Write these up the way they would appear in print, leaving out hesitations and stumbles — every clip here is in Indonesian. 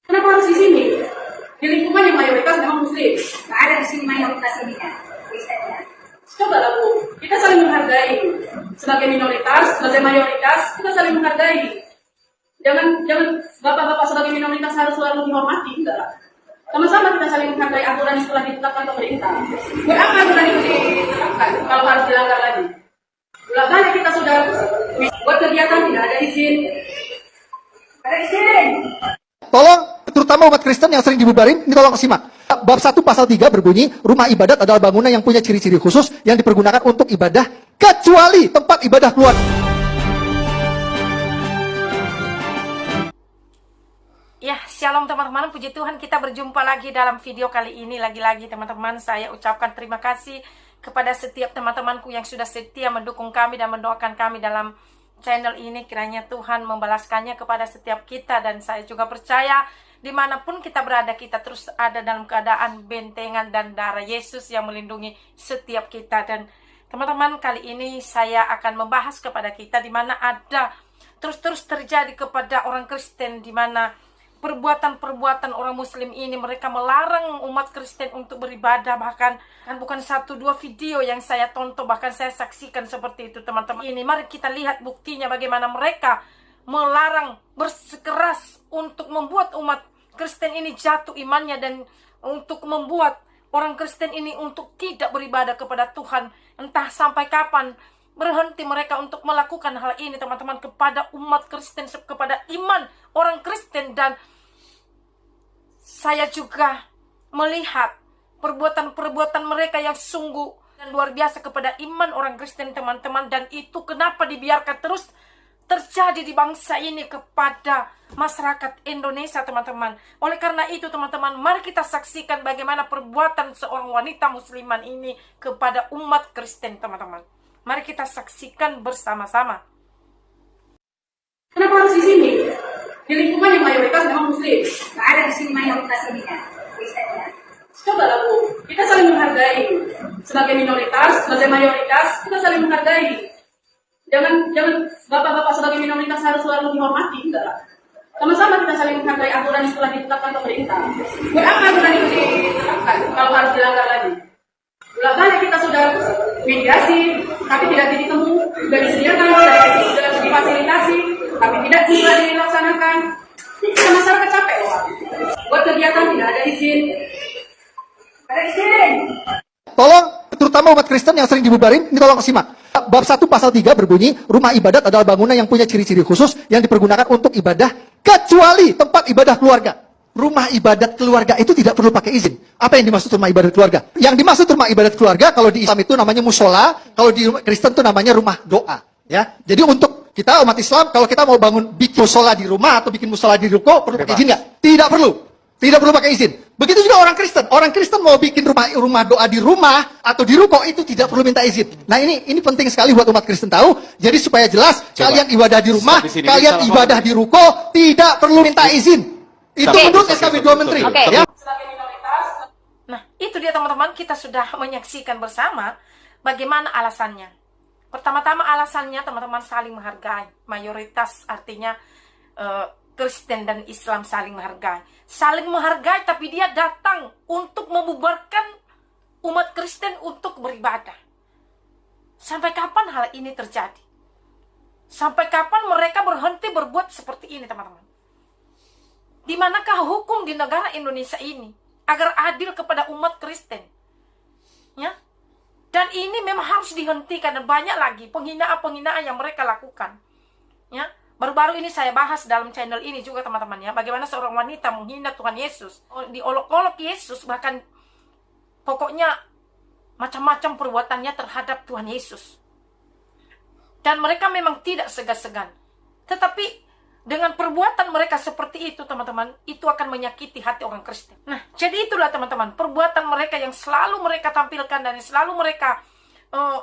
Kenapa harus di sini? Di lingkungan yang mayoritas memang muslim. Nggak ada di sini mayoritas ini kan, Kristennya. Coba lah Bu, kita saling menghargai. Sebagai minoritas, sebagai mayoritas, kita saling menghargai. Jangan bapak-bapak sebagai minoritas harus selalu dihormati, enggak. Sama-sama kita saling menghargai aturan yang telah ditetapkan pemerintah. Buat apa aturan itu ditetapkan kalau harus dilanggar lagi? Balik kita sudah buat kegiatan tidak ada izin. Ada izin. Tolong, terutama umat Kristen yang sering dibubarin, ini tolong simak. Bab 1 pasal 3 berbunyi, rumah ibadat adalah bangunan yang punya ciri-ciri khusus yang dipergunakan untuk ibadah, kecuali tempat ibadah keluarga. Ya, shalom teman-teman, puji Tuhan kita berjumpa lagi dalam video kali ini. Lagi-lagi teman-teman, saya ucapkan terima kasih kepada setiap teman-temanku yang sudah setia mendukung kami dan mendoakan kami dalam channel ini. Kiranya Tuhan membalaskannya kepada setiap kita, dan saya juga percaya dimanapun kita berada, kita terus ada dalam keadaan bentengan dan darah Yesus yang melindungi setiap kita. Dan teman-teman, kali ini saya akan membahas kepada kita di mana ada terus-terus terjadi kepada orang Kristen, di mana perbuatan-perbuatan orang muslim ini, mereka melarang umat Kristen untuk beribadah. Bahkan bukan 1-2 video yang saya tonton, bahkan saya saksikan seperti itu teman-teman. Ini mari kita lihat buktinya bagaimana mereka melarang bersikeras untuk membuat umat Kristen ini jatuh imannya, dan untuk membuat orang Kristen ini untuk tidak beribadah kepada Tuhan. Entah sampai kapan berhenti mereka untuk melakukan hal ini teman-teman, kepada umat Kristen, kepada iman orang Kristen. Dan saya juga melihat perbuatan-perbuatan mereka yang sungguh dan luar biasa kepada iman orang Kristen teman-teman. Dan itu kenapa dibiarkan terus terjadi di bangsa ini, kepada masyarakat Indonesia teman-teman. Oleh karena itu teman-teman, mari kita saksikan bagaimana perbuatan seorang wanita musliman ini kepada umat Kristen teman-teman. Mari kita saksikan bersama-sama. Kenapa harus di sini? Di lingkungan yang mayoritas memang muslim. Nggak ada di sini mayoritas ini kan, Kristennya. Coba lah Bu, kita saling menghargai. Sebagai minoritas, sebagai mayoritas, kita saling menghargai. Jangan bapak-bapak sebagai minoritas harus selalu dihormati, enggak. Sama-sama kita saling menghargai aturan yang telah ditetapkan pemerintah. Buat apa aturan itu ditetapkan kalau harus dilanggar lagi? Balik kita sudah mediasi, tapi tidak titik temu, sudah disediakan, sudah difasilitasi, tapi tidak bisa dilaksanakan. Kita masyarakat capek loh. Buat kegiatan tidak ada izin. Ada izin. Tolong, terutama umat Kristen yang sering dibubarin, ini tolong simak. Bab 1 pasal 3 berbunyi, rumah ibadat adalah bangunan yang punya ciri-ciri khusus yang dipergunakan untuk ibadah, kecuali tempat ibadah keluarga. Rumah ibadat keluarga itu tidak perlu pakai izin. Apa yang dimaksud rumah ibadat keluarga? Yang dimaksud rumah ibadat keluarga, kalau di Islam itu namanya musola, kalau di Kristen itu namanya rumah doa. Ya, jadi untuk kita umat Islam, kalau kita mau bikin musola di rumah atau bikin musola di ruko, perlu pakai izin nggak? Tidak perlu. Tidak perlu pakai izin. Begitu juga orang Kristen. Orang Kristen mau bikin rumah doa di rumah atau di ruko, itu tidak perlu minta izin. Nah ini penting sekali buat umat Kristen tahu. Jadi supaya jelas, kalian ibadah di rumah, kalian ibadah di ruko, tidak perlu minta izin. Itu menurut SKB 2 Menteri. Ya. Nah, itu dia teman-teman, kita sudah menyaksikan bersama bagaimana alasannya. Pertama-tama alasannya teman-teman saling menghargai. Mayoritas artinya Kristen dan Islam saling menghargai. Saling menghargai, tapi dia datang untuk membubarkan umat Kristen untuk beribadah. Sampai kapan hal ini terjadi? Sampai kapan mereka berhenti berbuat seperti ini teman-teman? Di manakah hukum di negara Indonesia ini agar adil kepada umat Kristen? Ya, dan ini memang harus dihentikan, dan banyak lagi penghinaan-penghinaan yang mereka lakukan. Ya, baru-baru ini saya bahas dalam channel ini juga teman-teman ya, bagaimana seorang wanita menghina Tuhan Yesus, diolok-olok Yesus, bahkan pokoknya macam-macam perbuatannya terhadap Tuhan Yesus. Dan mereka memang tidak segan-segan. Tetapi dengan perbuatan mereka seperti itu teman-teman, itu akan menyakiti hati orang Kristen. Nah, jadi itulah teman-teman, perbuatan mereka yang selalu mereka tampilkan dan selalu mereka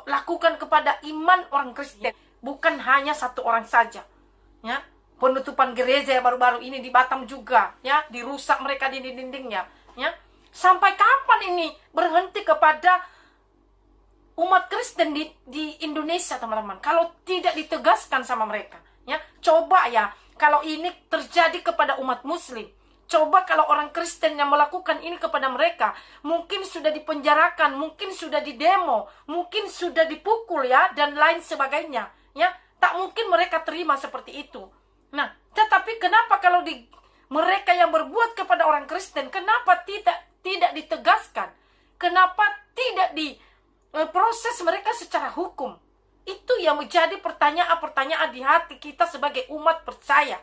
lakukan kepada iman orang Kristen. Bukan hanya satu orang saja. Ya, penutupan gereja baru-baru ini di Batam juga, ya, dirusak mereka di dindingnya. Ya, sampai kapan ini berhenti kepada umat Kristen di Indonesia teman-teman? Kalau tidak ditegaskan sama mereka, ya, coba ya. Kalau ini terjadi kepada umat muslim, Coba kalau orang Kristen yang melakukan ini kepada mereka, mungkin sudah dipenjarakan, mungkin sudah didemo, mungkin sudah dipukul ya, dan lain sebagainya. Ya, tak mungkin mereka terima seperti itu. Nah, tetapi kenapa kalau mereka yang berbuat kepada orang Kristen, kenapa tidak ditegaskan? Kenapa tidak diproses mereka secara hukum? Itu yang menjadi pertanyaan-pertanyaan di hati kita sebagai umat percaya.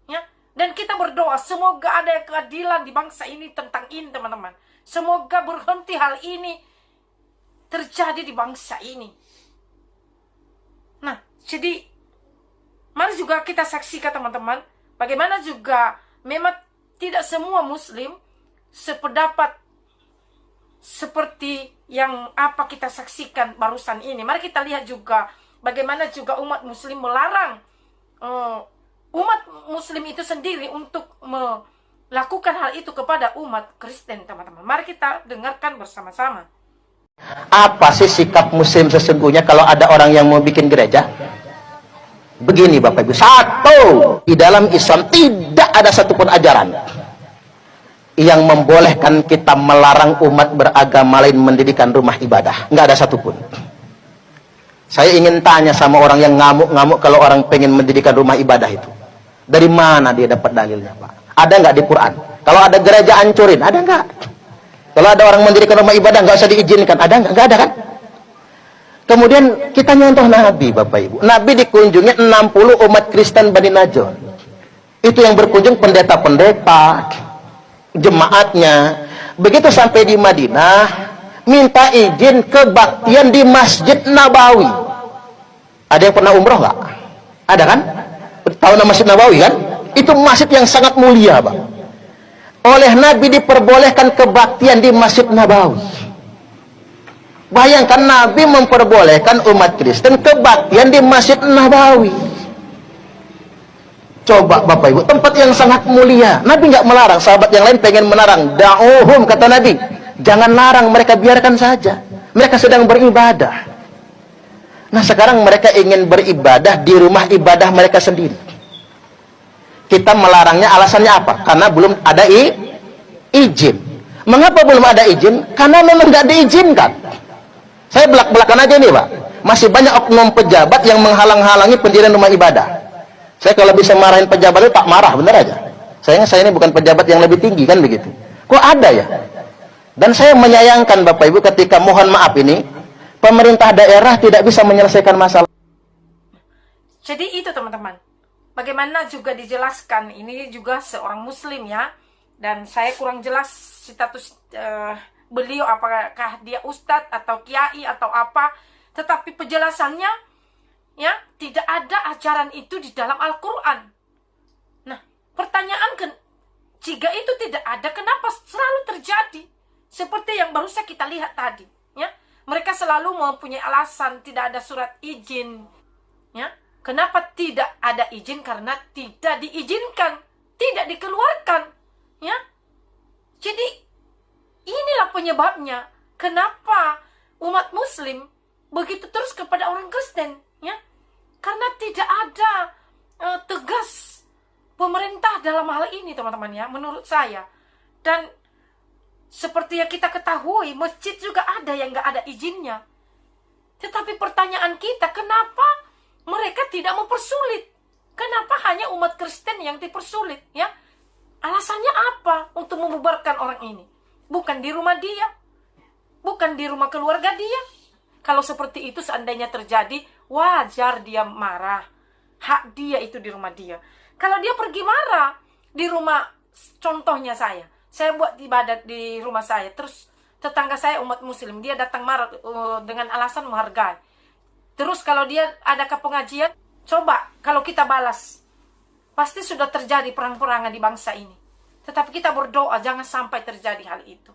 Ya. Dan kita berdoa, semoga ada keadilan di bangsa ini tentang ini, teman-teman. Semoga berhenti hal ini terjadi di bangsa ini. Nah, jadi mari juga kita saksikan, teman-teman, bagaimana juga memang tidak semua Muslim sependapat seperti yang apa kita saksikan barusan ini. Mari kita lihat juga bagaimana juga umat Muslim melarang umat Muslim itu sendiri untuk melakukan hal itu kepada umat Kristen, teman-teman. Mari kita dengarkan bersama-sama. Apa sih sikap Muslim sesungguhnya kalau ada orang yang mau bikin gereja? Begini Bapak Ibu, satu, di dalam Islam tidak ada satupun ajaran yang membolehkan kita melarang umat beragama lain mendirikan rumah ibadah. Nggak ada satupun. Saya ingin tanya sama orang yang ngamuk-ngamuk kalau orang pengen mendirikan rumah ibadah itu. Dari mana dia dapat dalilnya, Pak? Ada nggak di Quran? Kalau ada gereja hancurin, ada nggak? Kalau ada orang mendirikan rumah ibadah nggak usah diizinkan, ada nggak? Nggak ada kan? Kemudian kita nyontoh Nabi, Bapak Ibu. Nabi dikunjungi 60 umat Kristen Bani Najjar. Itu yang berkunjung pendeta-pendeta, jemaatnya. Begitu sampai di Madinah, minta izin kebaktian di Masjid Nabawi. Ada yang pernah umroh nggak? Ada kan? Tahu nama Masjid Nabawi kan? Itu masjid yang sangat mulia, Bang. Oleh Nabi diperbolehkan kebaktian di Masjid Nabawi. Bayangkan Nabi memperbolehkan umat Kristen kebaktian di Masjid Nabawi. Coba Bapak Ibu, tempat yang sangat mulia. Nabi nggak melarang, sahabat yang lain pengen melarang. Da'uhum, kata Nabi. Jangan larang, mereka biarkan saja. Mereka sedang beribadah. Nah sekarang mereka ingin beribadah di rumah ibadah mereka sendiri. Kita melarangnya alasannya apa? Karena belum ada izin. Mengapa belum ada izin? Karena memang nggak diizinkan. Saya belak-belakan aja nih Pak. Masih banyak oknum pejabat yang menghalang-halangi pendirian rumah ibadah. Saya kalau bisa marahin pejabat itu tak marah, bener aja. Sayangnya saya ini bukan pejabat yang lebih tinggi kan begitu. Kok ada ya? Dan saya menyayangkan Bapak Ibu ketika mohon maaf ini pemerintah daerah tidak bisa menyelesaikan masalah. Jadi itu teman-teman. Bagaimana juga dijelaskan, ini juga seorang Muslim ya. Dan saya kurang jelas status beliau, apakah dia ustadz atau kiai atau apa. Tetapi penjelasannya ya tidak ada ajaran itu di dalam Al-Quran. Nah pertanyaan jika itu tidak ada, kenapa selalu terjadi? Seperti yang baru saja kita lihat tadi ya. Mereka selalu mempunyai alasan tidak ada surat izin ya. Kenapa tidak ada izin? Karena tidak diizinkan, tidak dikeluarkan ya. Jadi inilah penyebabnya kenapa umat Muslim begitu terus kepada orang Kristen ya. Karena tidak ada tegas pemerintah dalam hal ini teman-teman ya, menurut saya. Dan seperti yang kita ketahui, masjid juga ada yang nggak ada izinnya. Tetapi pertanyaan kita, kenapa mereka tidak mempersulit? Kenapa hanya umat Kristen yang dipersulit? Ya, alasannya apa untuk membubarkan orang ini? Bukan di rumah dia, bukan di rumah keluarga dia. Kalau seperti itu seandainya terjadi, wajar dia marah. Hak dia itu di rumah dia. Kalau dia pergi marah di rumah, contohnya saya buat ibadat di rumah saya, terus tetangga saya umat Muslim, dia datang marah dengan alasan menghargai. Terus kalau dia ada ke pengajian, coba kalau kita balas, pasti sudah terjadi perang-perangan di bangsa ini. Tetapi kita berdoa jangan sampai terjadi hal itu.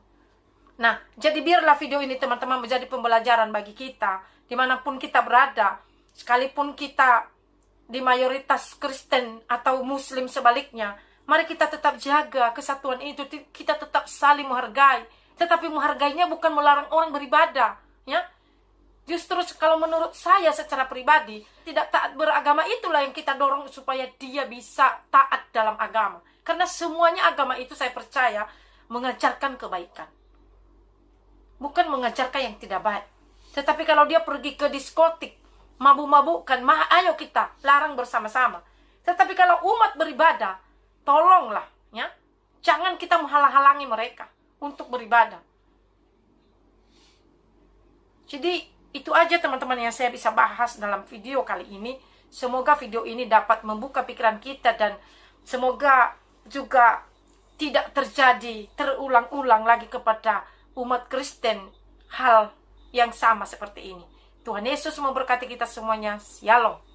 Nah, jadi biarlah video ini teman-teman menjadi pembelajaran bagi kita, dimanapun kita berada, sekalipun kita di mayoritas Kristen atau Muslim sebaliknya, mari kita tetap jaga kesatuan itu, kita tetap saling menghargai. Tetapi menghargainya bukan melarang orang beribadah, ya. Justru kalau menurut saya secara pribadi, tidak taat beragama itulah yang kita dorong supaya dia bisa taat dalam agama. Karena semuanya agama itu saya percaya mengajarkan kebaikan. Bukan mengajarkan yang tidak baik. Tetapi kalau dia pergi ke diskotik, mabuk-mabukkan, ayo kita larang bersama-sama. Tetapi kalau umat beribadah, tolonglah, ya, jangan kita menghalang-halangi mereka untuk beribadah. Jadi itu aja teman-teman yang saya bisa bahas dalam video kali ini. Semoga video ini dapat membuka pikiran kita dan semoga juga tidak terjadi terulang-ulang lagi kepada umat Kristen hal yang sama seperti ini. Tuhan Yesus memberkati kita semuanya. Shalom.